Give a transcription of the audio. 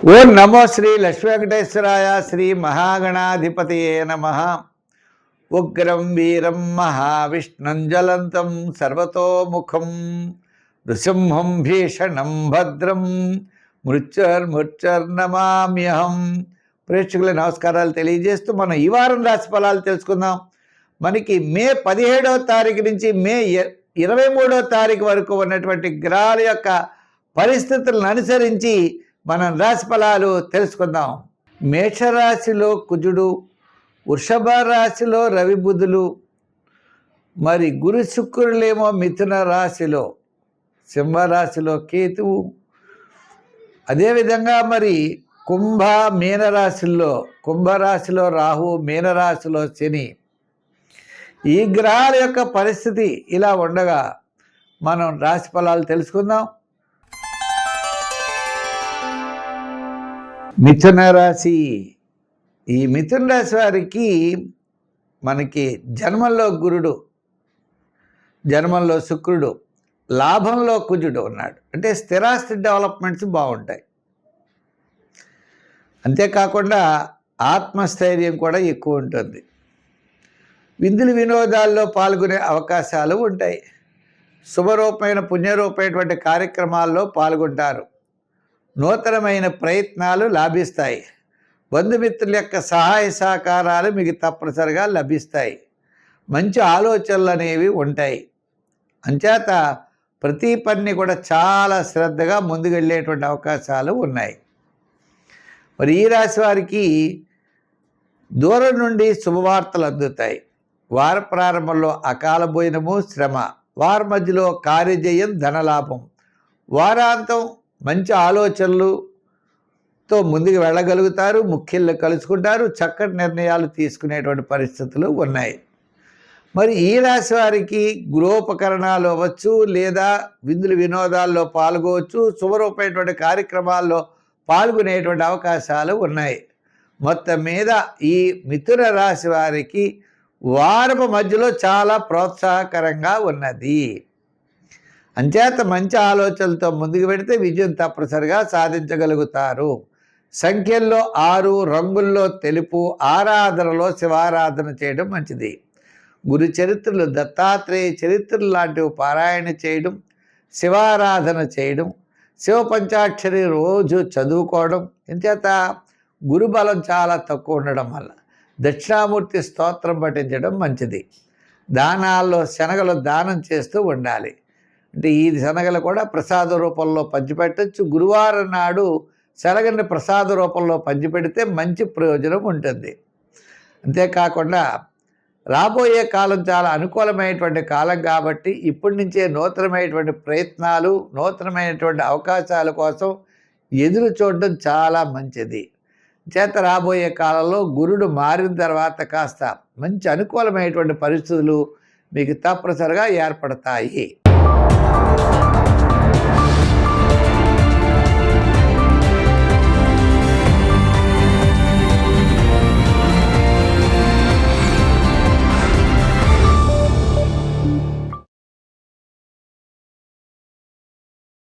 ఓం నమో శ్రీ లక్ష్మీ వెంకటేశ్వరాయ. శ్రీ మహాగణాధిపతయే నమః. ఉగ్రం వీరం మహావిష్ణుం జ్వలంతం సర్వతోముఖం నృసింహం భీషణం భద్రం మృత్యుర్నమామ్యహం. ప్రేక్షకుల నమస్కారాలు తెలియజేస్తూ మనం ఈ వారం రాశి ఫలాలు తెలుసుకుందాం. మనకి మే 17వ తారీఖు నుంచి మే 23వ తారీఖు వరకు ఉన్నటువంటి గ్రహాల యొక్క పరిస్థితులను అనుసరించి మనం రాశి ఫలాలు తెలుసుకుందాం. మేషరాశిలో కుజుడు, వృషభ రాశిలో రవి బుధులు, మరి గురు శుక్రులేమో మిథున రాశిలో, సింహరాశిలో కేతువు, అదేవిధంగా మరి కుంభరాశిలో రాహు, మీనరాశిలో శని. ఈ గ్రహాల యొక్క పరిస్థితి ఇలా ఉండగా మనం రాశి ఫలాలు తెలుసుకుందాం. మిథున రాశి. ఈ మిథున రాశి వారికి మనకి జన్మంలో గురుడు, జన్మంలో శుక్రుడు, లాభంలో కుజుడు ఉన్నాడు. అంటే స్థిరాస్తి డెవలప్మెంట్స్ బాగుంటాయి. అంతేకాకుండా ఆత్మస్థైర్యం కూడా ఎక్కువ ఉంటుంది. విందులు వినోదాల్లో పాల్గొనే అవకాశాలు ఉంటాయి. శుభరూపమైన పుణ్యరూపమైనటువంటి కార్యక్రమాల్లో పాల్గొంటారు. నూతనమైన ప్రయత్నాలు లాభిస్తాయి. బంధుమిత్రుల యొక్క సహాయ సహకారాలు మీకు తప్పనిసరిగా లభిస్తాయి. మంచి ఆలోచనలు అనేవి ఉంటాయి. అంచేత ప్రతి పని కూడా చాలా శ్రద్ధగా ముందుకెళ్ళేటువంటి అవకాశాలు ఉన్నాయి. మరి ఈ రాశి వారికి దూరం నుండి శుభవార్తలు అందుతాయి. వార ప్రారంభంలో అకాల భోజనము, శ్రమ, వార మధ్యలో కార్యజయం, ధనలాభం, వారాంతం మంచి ఆలోచనలతో ముందుకు వెళ్ళగలుగుతారు. ముఖ్యులు కలుసుకుంటారు. చక్కటి నిర్ణయాలు తీసుకునేటువంటి పరిస్థితులు ఉన్నాయి. మరి ఈ రాశి వారికి గృహోపకరణాలు అవ్వచ్చు, లేదా విందులు వినోదాల్లో పాల్గొవచ్చు, శుభరూపమైనటువంటి కార్యక్రమాల్లో పాల్గొనేటువంటి అవకాశాలు ఉన్నాయి. మొత్తం మీద ఈ మిథున రాశి వారికి వారపు మధ్యలో చాలా ప్రోత్సాహకరంగా ఉన్నది. అంచేత మంచి ఆలోచనలతో ముందుకు పెడితే విజయం తప్పనిసరిగా సాధించగలుగుతారు. సంఖ్యల్లో 6, రంగుల్లో తెలుపు, ఆరాధనలో శివారాధన చేయడం మంచిది. గురు చరిత్రలు, దత్తాత్రేయ చరిత్రలు లాంటివి పారాయణ చేయడం, శివారాధన చేయడం, శివ పంచాక్షరి రోజు చదువుకోవడం. ఇంచేత గురుబలం చాలా తక్కువ ఉండడం వల్ల దక్షిణామూర్తి స్తోత్రం పఠించడం మంచిది. దానాల్లో శనగలు దానం చేస్తూ ఉండాలి. అంటే ఈ శనగలు కూడా ప్రసాద రూపంలో పంచిపెట్టచ్చు. గురువారం నాడు శనగని ప్రసాద రూపంలో పంచిపెడితే మంచి ప్రయోజనం ఉంటుంది. అంతేకాకుండా రాబోయే కాలం చాలా అనుకూలమైనటువంటి కాలం కాబట్టి ఇప్పటి నుంచే నూతనమైనటువంటి ప్రయత్నాలు, నూతనమైనటువంటి అవకాశాల కోసం ఎదురు చూడడం చాలా మంచిది. చేత రాబోయే కాలంలో గురుడు మారిన తర్వాత కాస్త మంచి అనుకూలమైనటువంటి పరిస్థితులు మీకు తప్పనిసరిగా ఏర్పడతాయి.